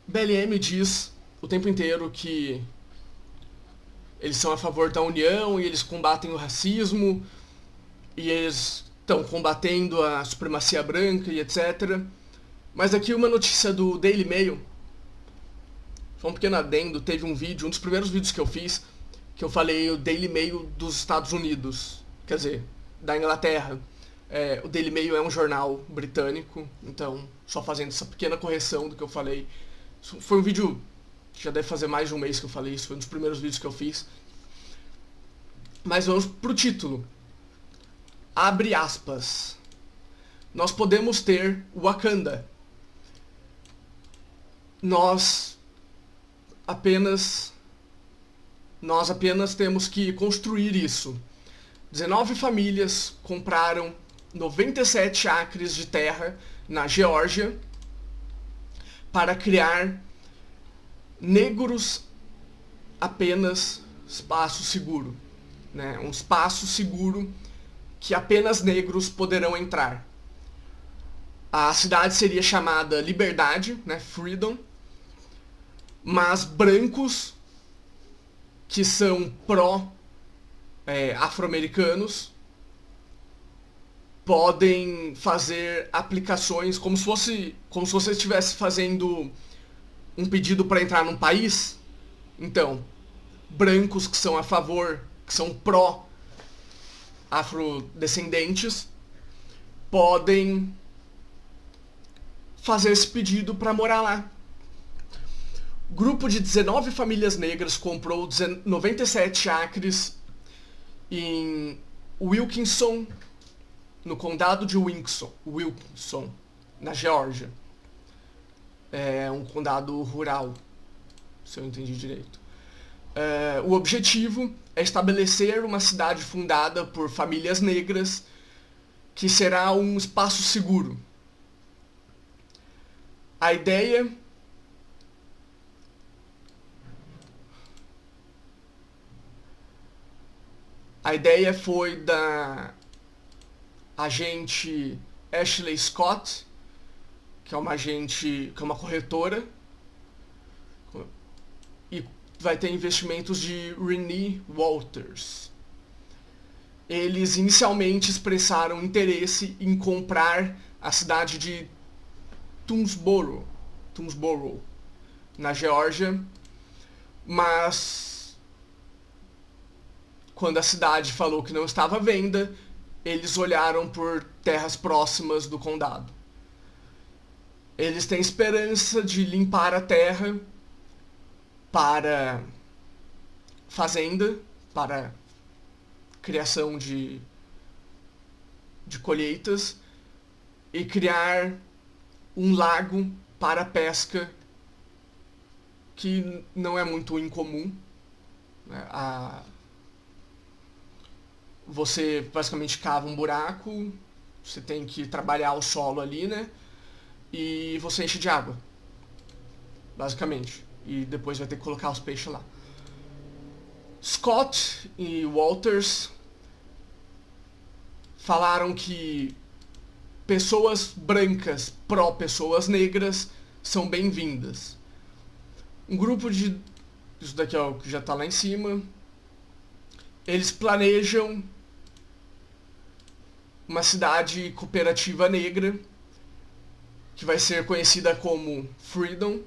BLM diz o tempo inteiro que eles são a favor da união e eles combatem o racismo e eles estão combatendo a supremacia branca e etc. Mas aqui uma notícia do Daily Mail, só um pequeno adendo, teve um vídeo, um dos primeiros vídeos que eu fiz, que eu falei o Daily Mail dos Estados Unidos, quer dizer, da Inglaterra. O Daily Mail é um jornal britânico, então só fazendo essa pequena correção do que eu falei. Foi um vídeo que já deve fazer mais de um mês que eu falei isso, foi um dos primeiros vídeos que eu fiz. Mas vamos pro título. Abre aspas. Nós podemos ter Wakanda. Nós apenas temos que construir isso. 19 famílias compraram 97 acres de terra na Geórgia para criar negros apenas espaço seguro, né? Um espaço seguro que apenas negros poderão entrar. A cidade seria chamada Liberdade, né? Freedom, mas brancos que são afro-americanos podem fazer aplicações como se você estivesse fazendo um pedido para entrar num país. Então, brancos que são a favor, que são afrodescendentes, podem fazer esse pedido para morar lá. Grupo de 19 famílias negras comprou 97 acres em Wilkinson, no condado de Wilkinson, na Geórgia. É um condado rural, se eu entendi direito. O objetivo é estabelecer uma cidade fundada por famílias negras que será um espaço seguro. A ideia foi da agente Ashley Scott, que é uma corretora, e vai ter investimentos de Renee Walters. Eles inicialmente expressaram interesse em comprar a cidade de Toomsboro, na Geórgia, mas quando a cidade falou que não estava à venda, eles olharam por terras próximas do condado. Eles têm esperança de limpar a terra para fazenda, para criação de colheitas e criar um lago para pesca que não é muito incomum. Você basicamente cava um buraco, você tem que trabalhar o solo ali, né? E você enche de água, basicamente. E depois vai ter que colocar os peixes lá. Scott e Walters falaram que pessoas brancas pró-pessoas negras são bem-vindas. Um grupo de... Isso daqui é o que já está lá em cima. Eles planejam uma cidade cooperativa negra que vai ser conhecida como Freedom,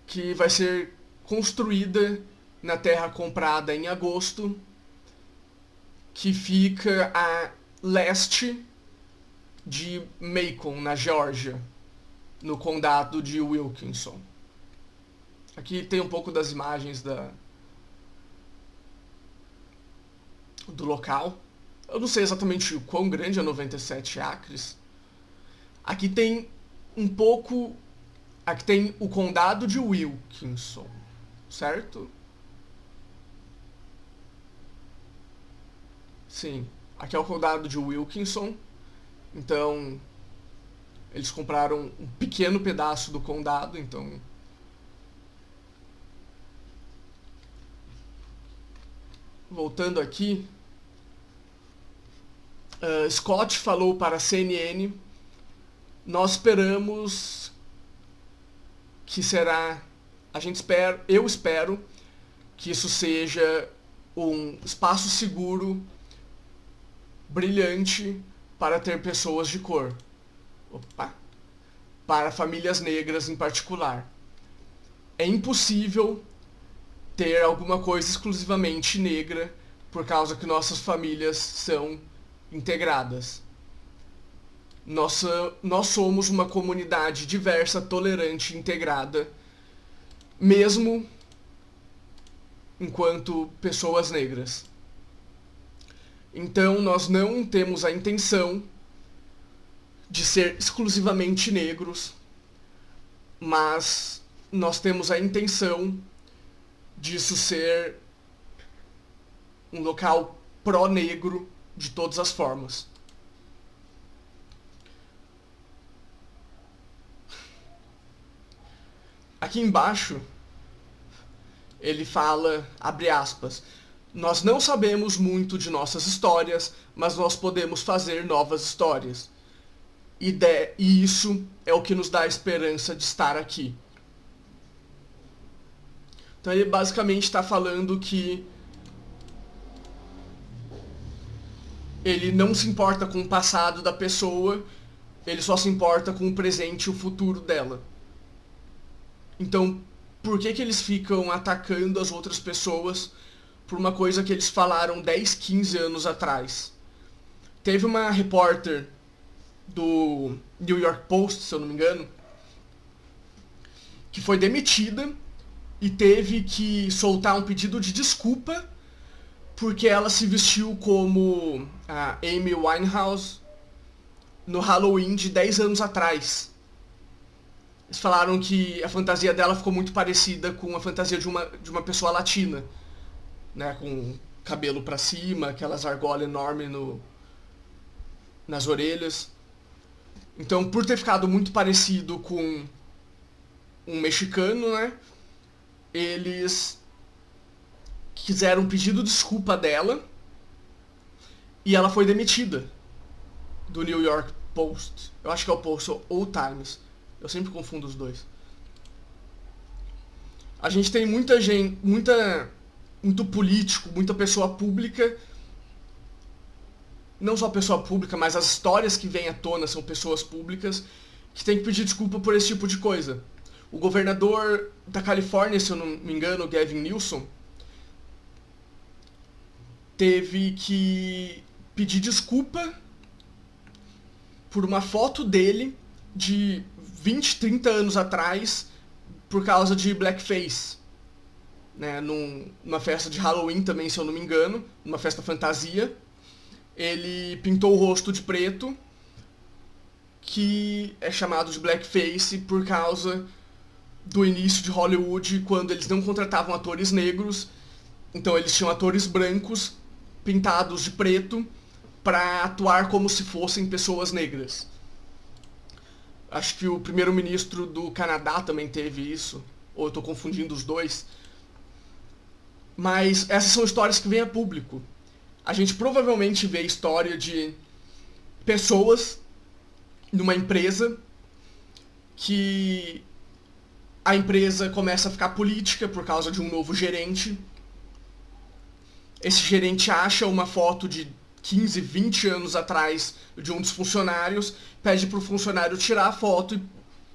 que vai ser construída na terra comprada em agosto, que fica a leste de Macon, na Geórgia, no condado de Wilkinson. Aqui tem um pouco das imagens do local. Eu não sei exatamente o quão grande é 97 acres. Aqui tem um pouco... Aqui tem o condado de Wilkinson, certo? Sim, aqui é o condado de Wilkinson. Então, eles compraram um pequeno pedaço do condado, então... Voltando aqui, Scott falou para a CNN: nós esperamos que será, eu espero que isso seja um espaço seguro, brilhante, para ter pessoas de cor. Opa. Para famílias negras em particular. É impossível ter alguma coisa exclusivamente negra por causa que nossas famílias são integradas. Nós somos uma comunidade diversa, tolerante, integrada, mesmo enquanto pessoas negras. Então nós não temos a intenção de ser exclusivamente negros, mas nós temos a intenção disso ser um local pró-negro de todas as formas. Aqui embaixo, ele fala, abre aspas, nós não sabemos muito de nossas histórias, mas nós podemos fazer novas histórias. E isso é o que nos dá a esperança de estar aqui. Então ele basicamente está falando que ele não se importa com o passado da pessoa, ele só se importa com o presente e o futuro dela. Então, por que eles ficam atacando as outras pessoas por uma coisa que eles falaram 10, 15 anos atrás? Teve uma repórter do New York Post, se eu não me engano, que foi demitida e teve que soltar um pedido de desculpa porque ela se vestiu como a Amy Winehouse no Halloween de 10 anos atrás. Eles falaram que a fantasia dela ficou muito parecida com a fantasia de uma pessoa latina, né, com cabelo pra cima, aquelas argolas enormes nas orelhas. Então, por ter ficado muito parecido com um mexicano, né, eles quiseram pedir desculpa dela e ela foi demitida do New York Post. Eu acho que é o Post ou Times. Eu sempre confundo os dois. A gente tem muita gente, muito político, muita pessoa pública. Não só pessoa pública, mas as histórias que vêm à tona são pessoas públicas que tem que pedir desculpa por esse tipo de coisa. O governador da Califórnia, se eu não me engano, Gavin Newsom, teve que pedir desculpa por uma foto dele de 20, 30 anos atrás por causa de blackface, né, numa festa de Halloween também, se eu não me engano, numa festa fantasia. Ele pintou o rosto de preto, que é chamado de blackface por causa do início de Hollywood, quando eles não contratavam atores negros, então eles tinham atores brancos pintados de preto para atuar como se fossem pessoas negras. Acho que o primeiro-ministro do Canadá também teve isso, ou eu estou confundindo os dois. Mas essas são histórias que vêm a público. A gente provavelmente vê história de pessoas numa empresa que a empresa começa a ficar política por causa de um novo gerente. Esse gerente acha uma foto de 15, 20 anos atrás de um dos funcionários, pede pro funcionário tirar a foto e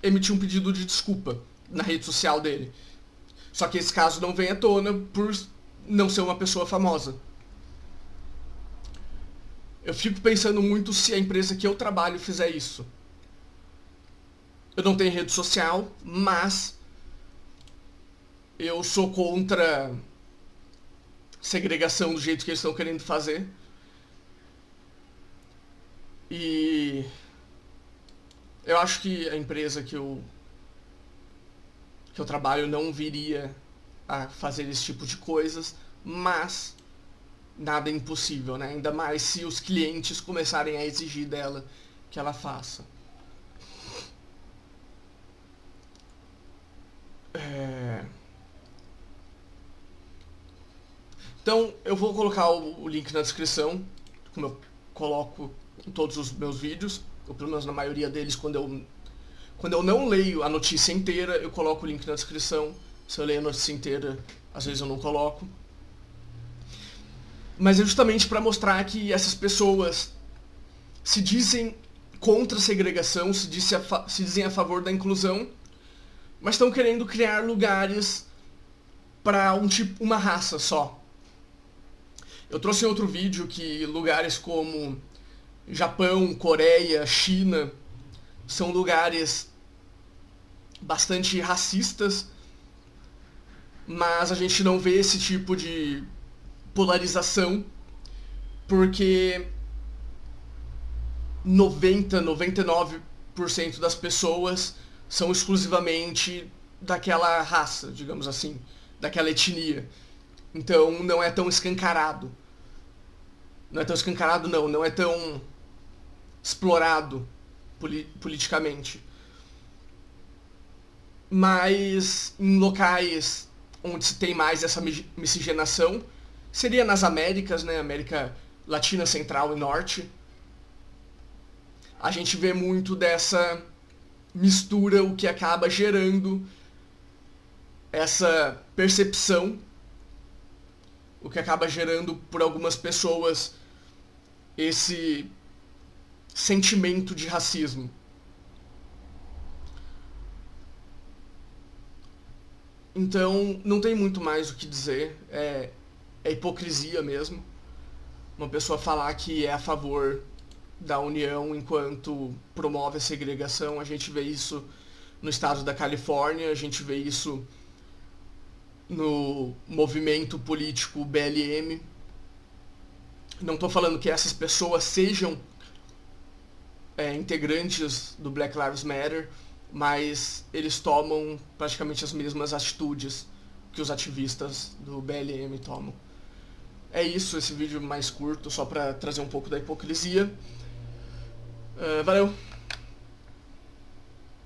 emitir um pedido de desculpa na rede social dele. Só que esse caso não vem à tona por não ser uma pessoa famosa. Eu fico pensando muito se a empresa que eu trabalho fizer isso. Eu não tenho rede social, mas eu sou contra segregação do jeito que eles estão querendo fazer. E eu acho que a empresa que eu trabalho não viria a fazer esse tipo de coisas, mas nada é impossível, né? Ainda mais se os clientes começarem a exigir dela que ela faça. Então, eu vou colocar o link na descrição, como eu coloco em todos os meus vídeos, ou pelo menos na maioria deles, quando eu não leio a notícia inteira, eu coloco o link na descrição. Se eu leio a notícia inteira, às vezes eu não coloco. Mas é justamente para mostrar que essas pessoas se dizem contra a segregação, se dizem a favor da inclusão, mas estão querendo criar lugares para uma raça só. Eu trouxe em outro vídeo que lugares como Japão, Coreia, China são lugares bastante racistas, mas a gente não vê esse tipo de polarização porque 99% das pessoas são exclusivamente daquela raça, digamos assim, daquela etnia. Então não é tão escancarado. Não é tão escancarado não é tão explorado politicamente. Mas em locais onde se tem mais essa miscigenação, seria nas Américas, né? América Latina, Central e Norte. A gente vê muito dessa mistura, o que acaba gerando essa percepção, o que acaba gerando por algumas pessoas esse sentimento de racismo. Então, não tem muito mais o que dizer, é hipocrisia mesmo. Uma pessoa falar que é a favor da união enquanto promove a segregação. A gente vê isso no estado da Califórnia, a gente vê isso no movimento político BLM. Não estou falando que essas pessoas sejam integrantes do Black Lives Matter, mas eles tomam praticamente as mesmas atitudes que os ativistas do BLM tomam. É isso, esse vídeo mais curto, só para trazer um pouco da hipocrisia. Valeu!